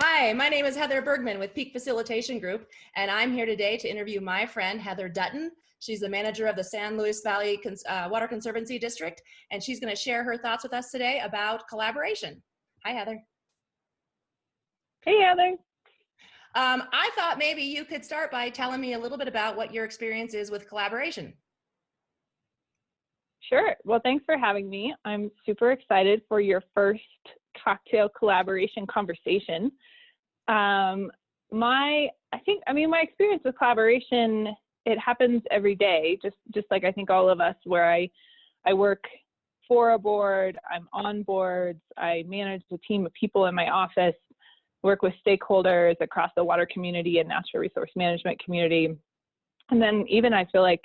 Hi, my name is Heather Bergman with Peak Facilitation Group, and I'm here today to interview my friend Heather Dutton. She's the manager of the San Luis Valley Water Conservancy District, and she's going to share her thoughts with us today about collaboration. Hi, Heather. Hey, Heather. I thought maybe you could start by telling me a little bit about what your experience is with collaboration. Sure. Well, thanks for having me. I'm super excited for your first cocktail collaboration conversation. My experience with collaboration, it happens every day, just like I think all of us, where I work for a board, I'm on boards, I manage a team of people in my office, work with stakeholders across the water community and natural resource management community. And then even I feel like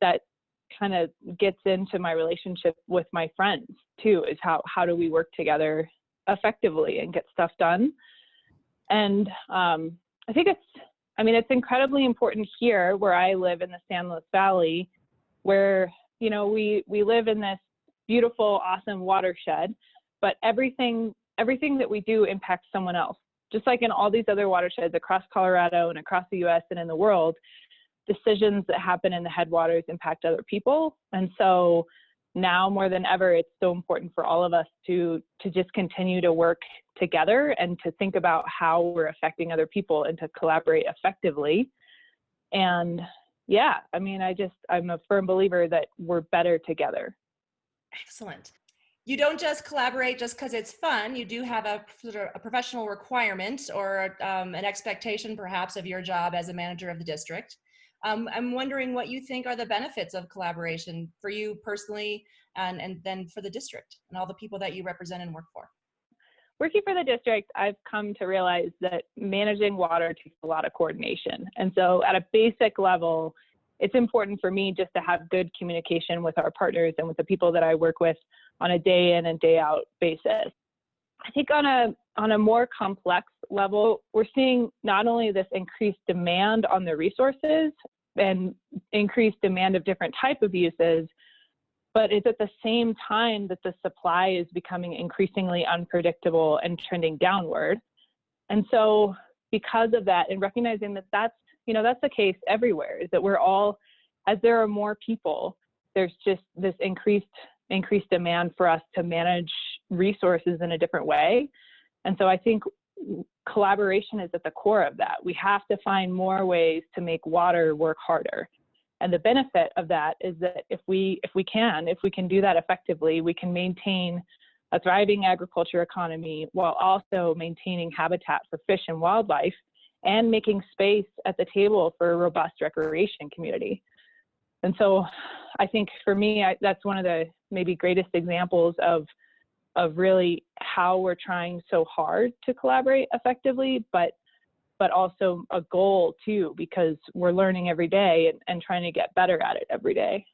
that kind of gets into my relationship with my friends too, is how do we work together effectively and get stuff done. And I think it's incredibly important here where I live in the San Luis Valley, where, we live in this beautiful, awesome watershed, but everything that we do impacts someone else. Just like in all these other watersheds across Colorado and across the US and in the world, decisions that happen in the headwaters impact other people. And so now more than ever, it's so important for all of us to just continue to work together and to think about how we're affecting other people and to collaborate effectively. And yeah, I'm a firm believer that we're better together. Excellent. You don't just collaborate just because it's fun. You do have a professional requirement or an expectation perhaps of your job as a manager of the district. I'm wondering what you think are the benefits of collaboration for you personally and then for the district and all the people that you represent and work for. Working for the district, I've come to realize that managing water takes a lot of coordination. And so at a basic level, it's important for me just to have good communication with our partners and with the people that I work with on a day in and day out basis. I think on a more complex level, we're seeing not only this increased demand on the resources and increased demand of different type of uses, but it's at the same time that the supply is becoming increasingly unpredictable and trending downward. And so because of that, and recognizing that that's the case everywhere, is that we're all, as there are more people, there's just this increased demand for us to manage resources in a different way. And so I think collaboration is at the core of that. We have to find more ways to make water work harder. And the benefit of that is that if we can do that effectively, we can maintain a thriving agriculture economy while also maintaining habitat for fish and wildlife and making space at the table for a robust recreation community. And so I think for me, that's one of the maybe greatest examples of really how we're trying so hard to collaborate effectively, but also a goal too, because we're learning every day and trying to get better at it every day.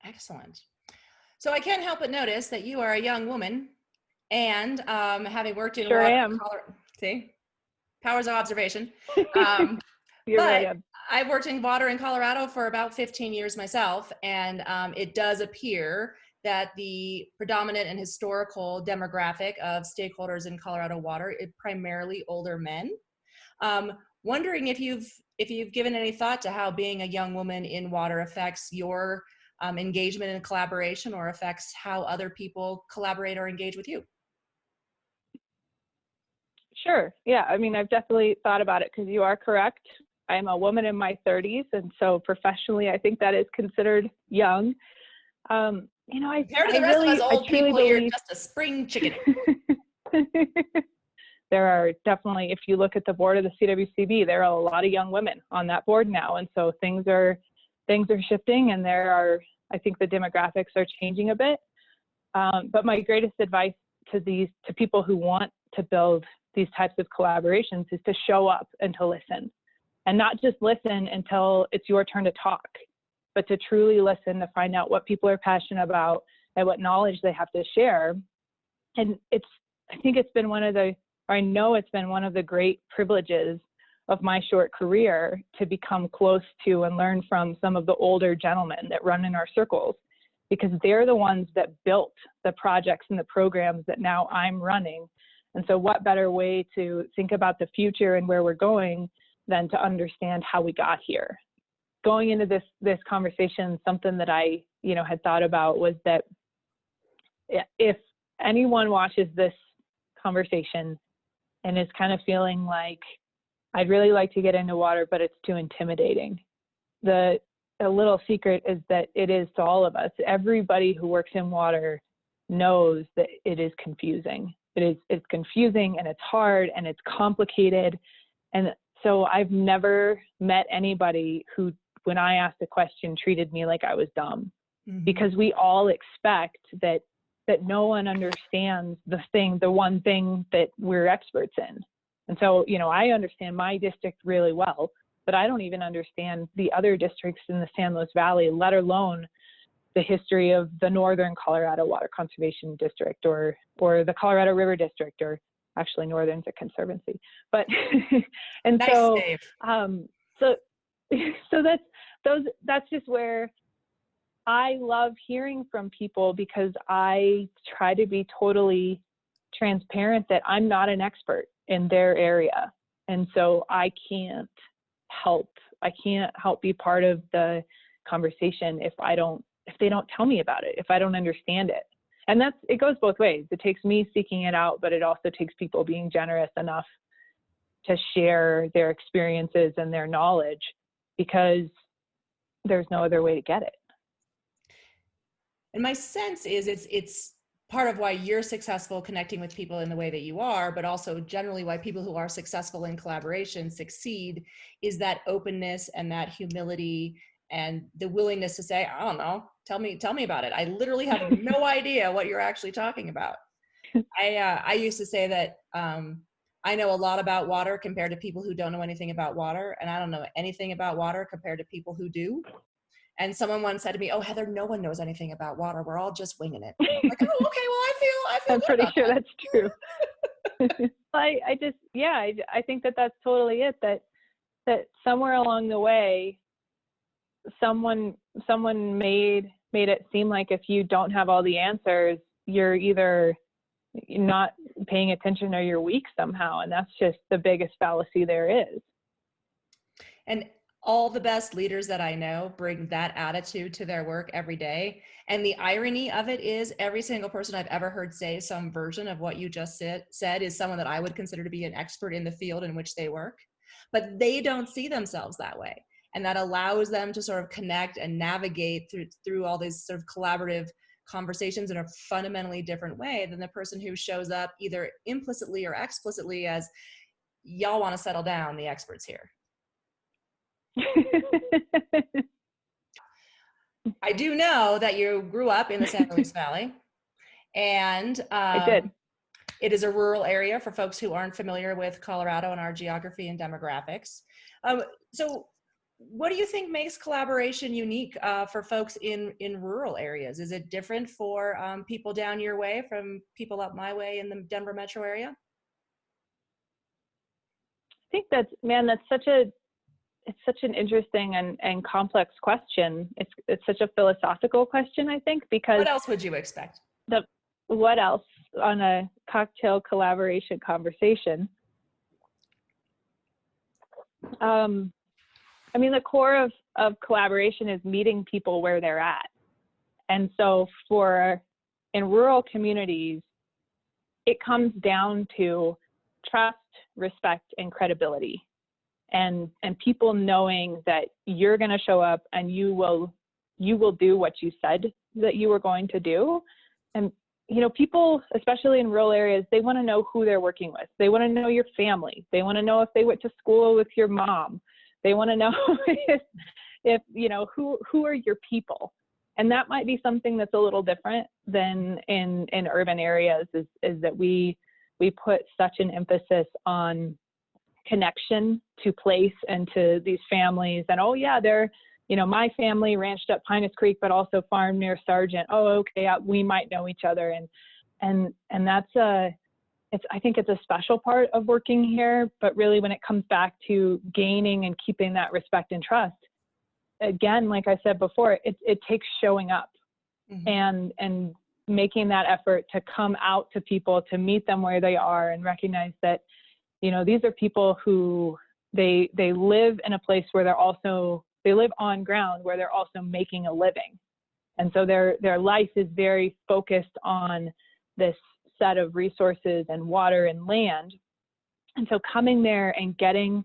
Excellent. So I can't help but notice that you are a young woman and having worked in Sure water, am. see, powers of observation. You're but right. I've worked in water in Colorado for about 15 years myself, and it does appear that the predominant and historical demographic of stakeholders in Colorado water is primarily older men. Wondering if you've given any thought to how being a young woman in water affects your engagement and collaboration, or affects how other people collaborate or engage with you. Sure. Yeah. I've definitely thought about it, because you are correct. I'm a woman in my 30s, and so professionally, I think that is considered young. Compared to the rest of us old people, you're just a spring chicken. There are definitely, if you look at the board of the CWCB, there are a lot of young women on that board now, and so things are shifting, and I think the demographics are changing a bit. But my greatest advice to people who want to build these types of collaborations is to show up and to listen, and not just listen until it's your turn to talk, but to truly listen, to find out what people are passionate about and what knowledge they have to share. And I know it's been one of the great privileges of my short career to become close to and learn from some of the older gentlemen that run in our circles, because they're the ones that built the projects and the programs that now I'm running And so what better way to think about the future and where we're going than to understand how we got here? Going into this conversation, something that I, had thought about was that if anyone watches this conversation and is kind of feeling like, I'd really like to get into water, but it's too intimidating. A little secret is that it is to all of us. Everybody who works in water knows that it is confusing. It's confusing, and it's hard, and it's complicated. And so I've never met anybody who, when I asked a question, treated me like I was dumb. Mm-hmm. Because we all expect that no one understands the one thing that we're experts in. And so, I understand my district really well, but I don't even understand the other districts in the San Luis Valley, let alone the history of the Northern Colorado Water Conservation District or the Colorado River District, or actually Northern's a conservancy. But and nice so save. so that's just where I love hearing from people, because I try to be totally transparent that I'm not an expert in their area. And so I can't help be part of the conversation if they don't tell me about it, if I don't understand it. And it goes both ways. It takes me seeking it out, but it also takes people being generous enough to share their experiences and their knowledge, because there's no other way to get it. And my sense is it's part of why you're successful connecting with people in the way that you are, but also generally why people who are successful in collaboration succeed, is that openness and that humility and the willingness to say, I don't know, tell me about it. I literally have no idea what you're actually talking about. I used to say that I know a lot about water compared to people who don't know anything about water, and I don't know anything about water compared to people who do. And someone once said to me, "Oh, Heather, no one knows anything about water. We're all just winging it." I'm like, oh, okay. Well, I feel I'm good pretty about sure that. That's true. I think that's totally it. That somewhere along the way, someone made it seem like if you don't have all the answers, you're either not paying attention or you're weak somehow. And that's just the biggest fallacy there is. And all the best leaders that I know bring that attitude to their work every day. And the irony of it is, every single person I've ever heard say some version of what you just said is someone that I would consider to be an expert in the field in which they work, but they don't see themselves that way. And that allows them to sort of connect and navigate through all these sort of collaborative conversations in a fundamentally different way than the person who shows up either implicitly or explicitly as, y'all want to settle down, the experts here. I do know that you grew up in the San Luis Valley, and I did. It is a rural area for folks who aren't familiar with Colorado and our geography and demographics. So what do you think makes collaboration unique for folks in rural areas? Is it different for people down your way from people up my way in the Denver metro area? I think that's such an interesting and complex question. It's such a philosophical question, I think, because what else would you expect? What else on a cocktail collaboration conversation? I mean, the core of collaboration is meeting people where they're at. And so in rural communities, it comes down to trust, respect, and credibility. And people knowing that you're going to show up and you will do what you said that you were going to do. And, people, especially in rural areas, they want to know who they're working with. They want to know your family. They want to know if they went to school with your mom. They want to know if who are your people. And that might be something that's a little different than in urban areas, is that we put such an emphasis on connection to place and to these families. And, oh yeah, they're, my family ranched up Pinus Creek, but also farmed near Sargent. Oh, okay, we might know each other. And that's I think it's a special part of working here, but really when it comes back to gaining and keeping that respect and trust, again, like I said before, it takes showing up. Mm-hmm. and making that effort to come out to people, to meet them where they are, and recognize that, you know, these are people who they live in a place where they live on ground where they're also making a living. And so their life is very focused on this set of resources and water and land. And so coming there and getting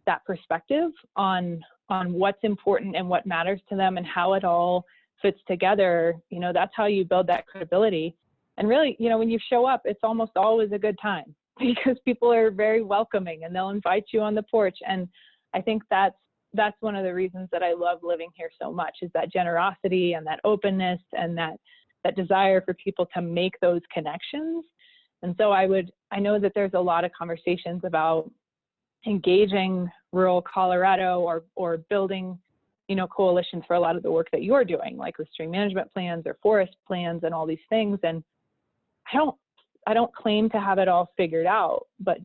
that perspective on what's important and what matters to them and how it all fits together, you know, that's how you build that credibility. And really, you know, when you show up, it's almost always a good time because people are very welcoming and they'll invite you on the porch. And I think that's one of the reasons that I love living here so much, is that generosity and that openness and that desire for people to make those connections. And so I know that there's a lot of conversations about engaging rural Colorado or building, you know, coalitions for a lot of the work that you're doing, like with stream management plans or forest plans and all these things. And I don't claim to have it all figured out, but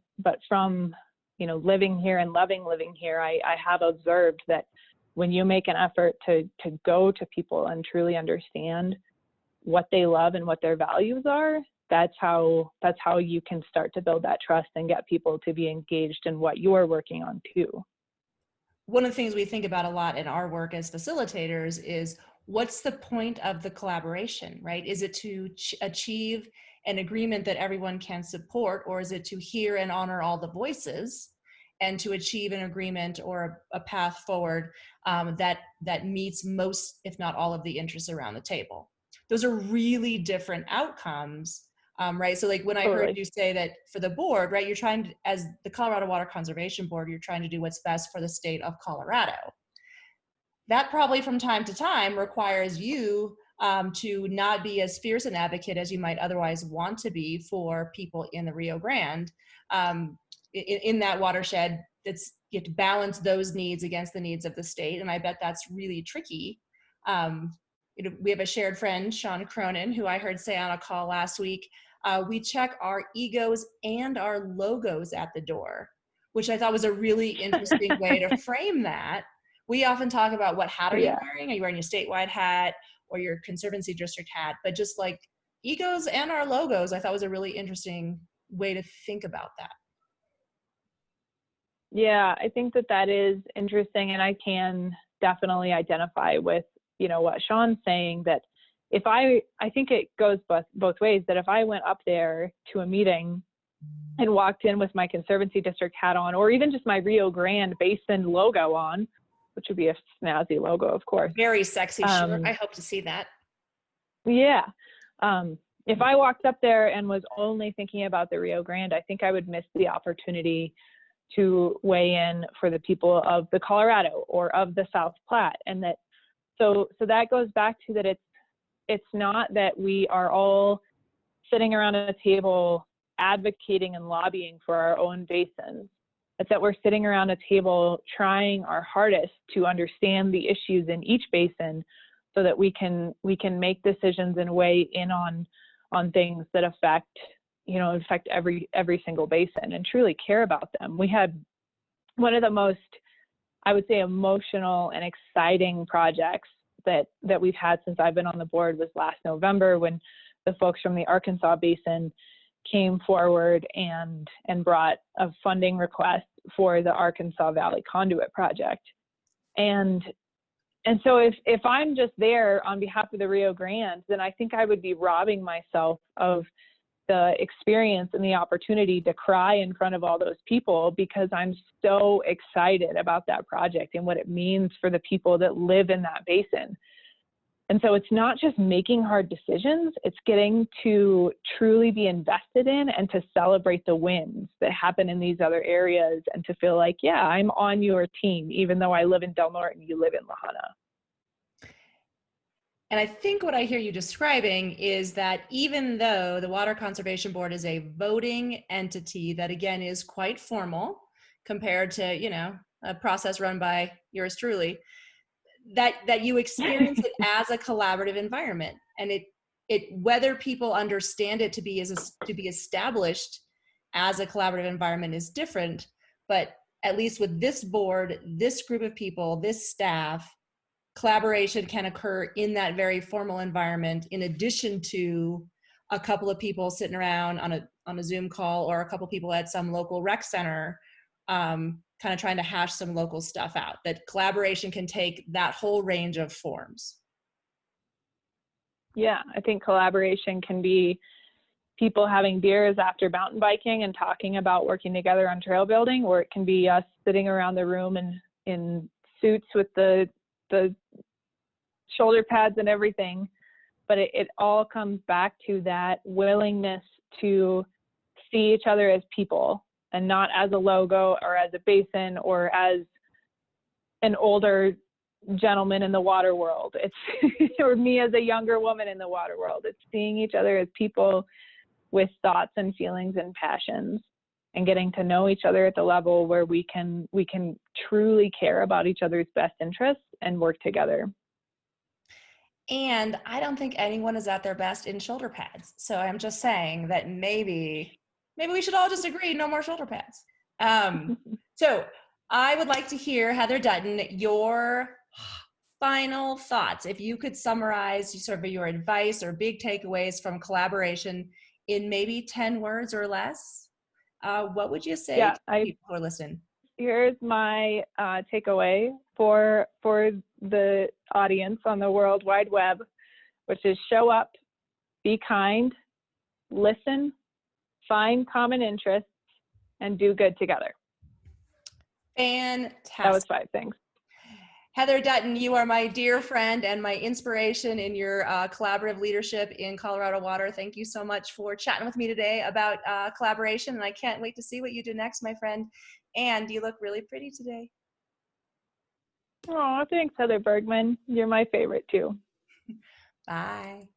from, you know, living here and loving living here, I have observed that when you make an effort to go to people and truly understand what they love and what their values are, that's how you can start to build that trust and get people to be engaged in what you're working on too. One of the things we think about a lot in our work as facilitators is, what's the point of the collaboration, right? Is it to achieve an agreement that everyone can support, or is it to hear and honor all the voices and to achieve an agreement or a path forward that meets most, if not all, of the interests around the table? Those are really different outcomes, right? So like when I heard you say that for the board, right, you're trying to, as the Colorado Water Conservation Board, you're trying to do what's best for the state of Colorado. That probably from time to time requires you to not be as fierce an advocate as you might otherwise want to be for people in the Rio Grande. In that watershed, you have to balance those needs against the needs of the state. And I bet that's really tricky. We have a shared friend, Sean Cronin, who I heard say on a call last week, we check our egos and our logos at the door, which I thought was a really interesting way to frame that. We often talk about, what hat are you wearing? Are you wearing your statewide hat or your conservancy district hat? But just like egos and our logos, I thought was a really interesting way to think about that. Yeah, I think that is interesting, and I can definitely identify with, you know, what Sean's saying, that if I think it goes both ways, that if I went up there to a meeting and walked in with my conservancy district hat on, or even just my Rio Grande Basin logo on, which would be a snazzy logo, of course. Very sexy shirt. I hope to see that. Yeah. If I walked up there and was only thinking about the Rio Grande, I think I would miss the opportunity to weigh in for the people of the Colorado or of the South Platte. And that, so that goes back to that it's not that we are all sitting around a table advocating and lobbying for our own basins. It's that we're sitting around a table trying our hardest to understand the issues in each basin so that we can make decisions and weigh in on things that affect every single basin and truly care about them. We had one of the most, I would say, emotional and exciting projects that we've had since I've been on the board was last November, when the folks from the Arkansas Basin came forward and brought a funding request for the Arkansas Valley Conduit Project. And so if I'm just there on behalf of the Rio Grande, then I think I would be robbing myself of the experience and the opportunity to cry in front of all those people, because I'm so excited about that project and what it means for the people that live in that basin. And so it's not just making hard decisions, it's getting to truly be invested in and to celebrate the wins that happen in these other areas, and to feel like, yeah, I'm on your team, even though I live in Del Norte and you live in La Junta. And I think what I hear you describing is that even though the Water Conservation Board is a voting entity that, again, is quite formal compared to, a process run by yours truly, that you experience it as a collaborative environment, and it whether people understand it to be established as a collaborative environment is different. But at least with this board, this group of people, this staff, collaboration can occur in that very formal environment, in addition to a couple of people sitting around on a Zoom call, or a couple of people at some local rec center, kind of trying to hash some local stuff out. That collaboration can take that whole range of forms. Yeah, I think collaboration can be people having beers after mountain biking and talking about working together on trail building, or it can be us sitting around the room in suits with the shoulder pads and everything. But it all comes back to that willingness to see each other as people, and not as a logo or as a basin or as an older gentleman in the water world. It's or me as a younger woman in the water world. It's seeing each other as people with thoughts and feelings and passions, and getting to know each other at the level where we can truly care about each other's best interests and work together. And I don't think anyone is at their best in shoulder pads. So I'm just saying that maybe we should all just agree, no more shoulder pads. So I would like to hear, Heather Dutton, your final thoughts. If you could summarize sort of your advice or big takeaways from collaboration in maybe 10 words or less, what would you say to people who are listening? Here's my takeaway for the audience on the World Wide Web, which is show up, be kind, listen, find common interests, and do good together. Fantastic. That was 5 things. Heather Dutton, you are my dear friend and my inspiration in your collaborative leadership in Colorado Water. Thank you so much for chatting with me today about collaboration, and I can't wait to see what you do next, my friend. And you look really pretty today. Oh, thanks, Heather Bergman. You're my favorite too. Bye.